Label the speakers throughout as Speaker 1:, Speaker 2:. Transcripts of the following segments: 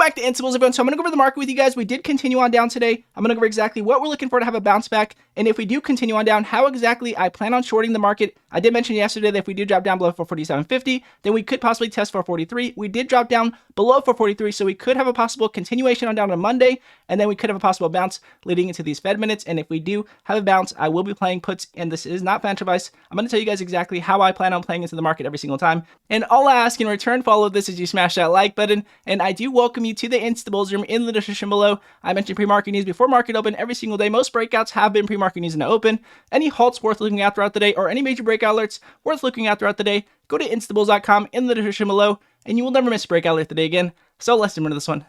Speaker 1: back to Instables, everyone. So I'm going to go over the market with you guys. We did continue on down today. I'm going to go over exactly what we're looking for to have a bounce back. And if we do continue on down, how exactly I plan on shorting the market. I did mention yesterday that if we do drop down below 447.50, then we could possibly test 443. We did drop down below 443, so we could have a possible continuation on down on Monday, and then we could have a possible bounce leading into these Fed minutes. And if we do have a bounce, I will be playing puts, and this is not financial advice. I'm going to tell you guys exactly how I plan on playing into the market every single time. And all I ask in return for all of this is you smash that like button, and I do welcome you to the Instables room in the description below. I mentioned pre-market news before market open every single day. Most breakouts have been pre-market news in the open. Any halts worth looking at throughout the day, or any major breakout alerts worth looking at throughout the day, go to instables.com in the description below, and you will never miss a breakout alert today again. So let's jump into this one.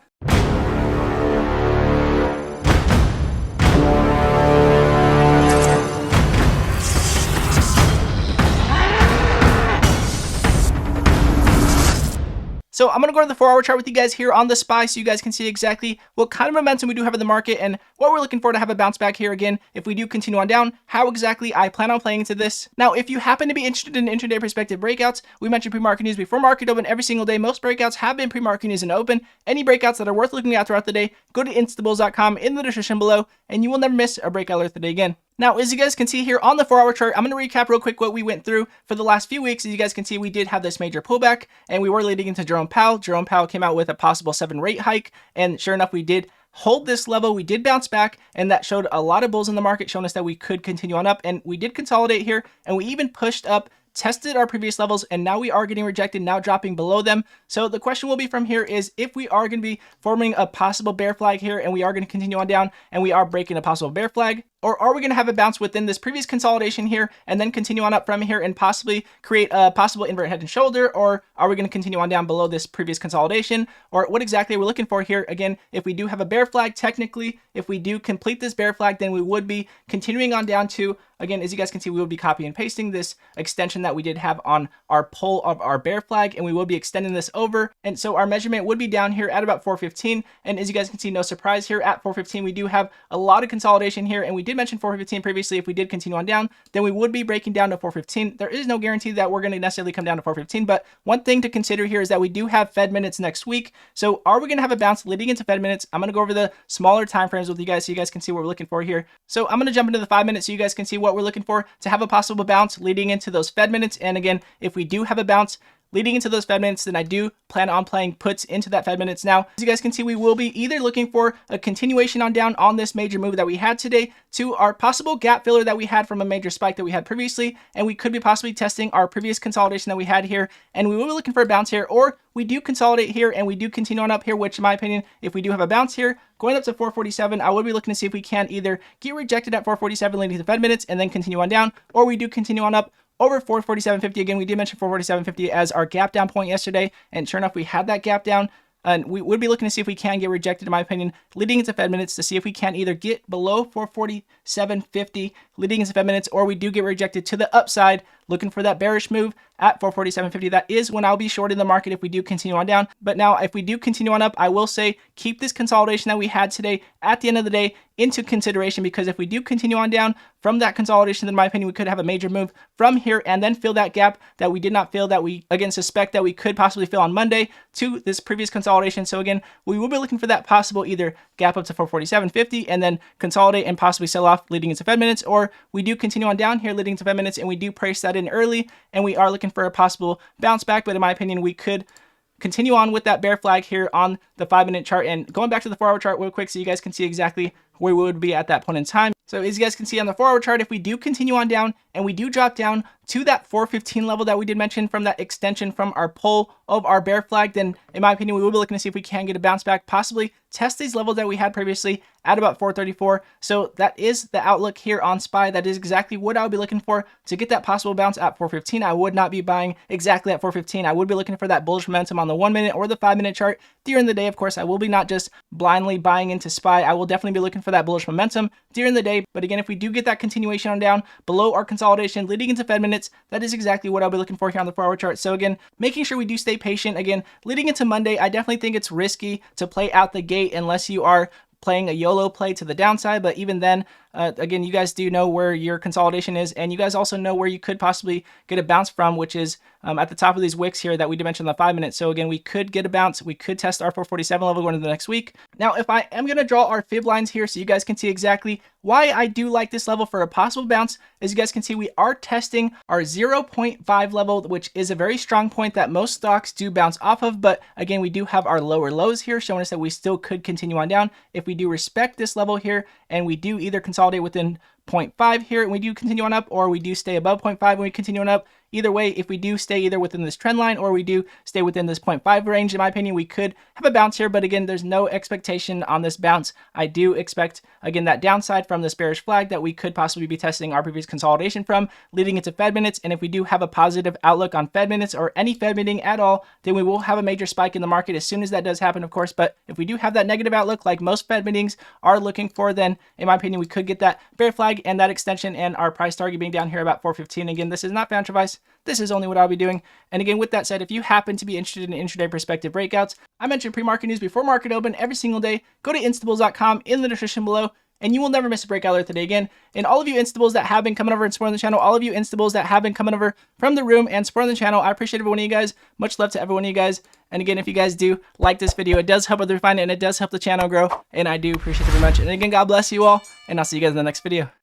Speaker 1: So I'm going to go to the 4-hour chart with you guys here on the SPY so you guys can see exactly what kind of momentum we do have in the market and what we're looking for to have a bounce back here again. If we do continue on down, how exactly I plan on playing into this. Now, if you happen to be interested in intraday perspective breakouts, we mentioned pre-market news before market open every single day. Most breakouts have been pre-market news in the open. Any breakouts that are worth looking at throughout the day, go to instables.com in the description below, and you will never miss a breakout alert today again. Now, as you guys can see here on the 4-hour chart, I'm going to recap real quick what we went through for the last few weeks. As you guys can see, we did have this major pullback, and we were leading into Jerome Powell. Jerome Powell came out with a possible 7 rate hike, and sure enough, we did hold this level. We did bounce back, and that showed a lot of bulls in the market, showing us that we could continue on up, and we did consolidate here, and we even pushed up, tested our previous levels, and now we are getting rejected, now dropping below them. So the question will be from here is if we are going to be forming a possible bear flag here, and we are going to continue on down, and we are breaking a possible bear flag, or are we going to have a bounce within this previous consolidation here and then continue on up from here and possibly create a possible invert head and shoulder? Or are we going to continue on down below this previous consolidation? Or what exactly are we looking for here? Again, if we do have a bear flag, technically, if we do complete this bear flag, then we would be continuing on down to, again, as you guys can see, we would be copy and pasting this extension that we did have on our pull of our bear flag, and we will be extending this over. And so our measurement would be down here at about 415. And as you guys can see, no surprise here at 415, we do have a lot of consolidation here, and we did mention 415 previously. If we did continue on down, then we would be breaking down to 415. There is no guarantee that we're going to necessarily come down to 415, but one thing to consider here is that we do have Fed minutes next week. So are we going to have a bounce leading into Fed minutes? I'm going to go over the smaller time frames with you guys so you guys can see what we're looking for here. So I'm going to jump into the 5 minutes so you guys can see what we're looking for to have a possible bounce leading into those Fed minutes. And again, if we do have a bounce leading into those Fed minutes, then I do plan on playing puts into that Fed minutes. Now, as you guys can see, we will be either looking for a continuation on down on this major move that we had today to our possible gap filler that we had from a major spike that we had previously, and we could be possibly testing our previous consolidation that we had here, and we will be looking for a bounce here, or we do consolidate here and we do continue on up here, which in my opinion, if we do have a bounce here, going up to 447, I would be looking to see if we can either get rejected at 447 leading to the Fed minutes and then continue on down, or we do continue on up over 447.50. Again, we did mention 447.50 as our gap down point yesterday, and sure enough, we had that gap down, and we would be looking to see if we can get rejected, in my opinion, leading into Fed minutes to see if we can either get below 447.50 leading into Fed minutes, or we do get rejected to the upside, looking for that bearish move at 447.50. That is when I'll be shorting the market if we do continue on down. But now, if we do continue on up, I will say keep this consolidation that we had today at the end of the day into consideration, because if we do continue on down from that consolidation, then in my opinion, we could have a major move from here and then fill that gap that we did not fill, that we again suspect that we could possibly fill on Monday to this previous consolidation. So again, we will be looking for that possible either gap up to 447.50 and then consolidate and possibly sell off leading into Fed minutes, or we do continue on down here leading to Fed minutes and we do price that in early and we are looking for a possible bounce back. But in my opinion, we could continue on with that bear flag here on the 5-minute chart. And going back to the 4-hour chart real quick so you guys can see exactly where we would be at that point in time. So as you guys can see on the 4-hour chart, if we do continue on down and we do drop down to that 415 level that we did mention from that extension from our pull of our bear flag, then in my opinion, we will be looking to see if we can get a bounce back, possibly test these levels that we had previously at about 434. So that is the outlook here on SPY. That is exactly what I would be looking for to get that possible bounce at 415. I would not be buying exactly at 415. I would be looking for that bullish momentum on the 1-minute or the 5-minute chart during the day. Of course, I will be not just blindly buying into SPY. I will definitely be looking for that bullish momentum during the day. But again, if we do get that continuation on down below our consolidation leading into Fed minutes, that is exactly what I'll be looking for here on the 4-hour chart. So again, making sure we do stay patient. Again, leading into Monday, I definitely think it's risky to play out the gate unless you are playing a YOLO play to the downside. But even then, again, you guys do know where your consolidation is, and you guys also know where you could possibly get a bounce from, which is at the top of these wicks here that we did mention on the 5 minutes. So again, we could get a bounce. We could test our 447 level going into the next week. Now, if I am going to draw our fib lines here so you guys can see exactly why I do like this level for a possible bounce, as you guys can see, we are testing our 0.5 level, which is a very strong point that most stocks do bounce off of. But again, we do have our lower lows here showing us that we still could continue on down. If we do respect this level here and we do either consolidate within 0.5 here and we do continue on up, or we do stay above 0.5 and we continue on up. Either way, if we do stay either within this trend line or we do stay within this 0.5 range, in my opinion, we could have a bounce here. But again, there's no expectation on this bounce. I do expect, again, that downside from this bearish flag that we could possibly be testing our previous consolidation from leading into Fed minutes. And if we do have a positive outlook on Fed minutes or any Fed meeting at all, then we will have a major spike in the market as soon as that does happen, of course. But if we do have that negative outlook like most Fed meetings are looking for, then in my opinion, we could get that bear flag and that extension and our price target being down here about 415. Again, this is not financial advice. This is only what I'll be doing. And again, with that said, if you happen to be interested in intraday perspective breakouts, I mentioned pre-market news before market open every single day. Go to instabulls.com in the description below, and you will never miss a breakout alert today again. And all of you instabulls that have been coming over and supporting the channel, all of you instabulls that have been coming over from the room and supporting the channel, I appreciate every one of you guys. Much love to every one of you guys. And again, if you guys do like this video, it does help others find it and it does help the channel grow. And I do appreciate it very much. And again, God bless you all, and I'll see you guys in the next video.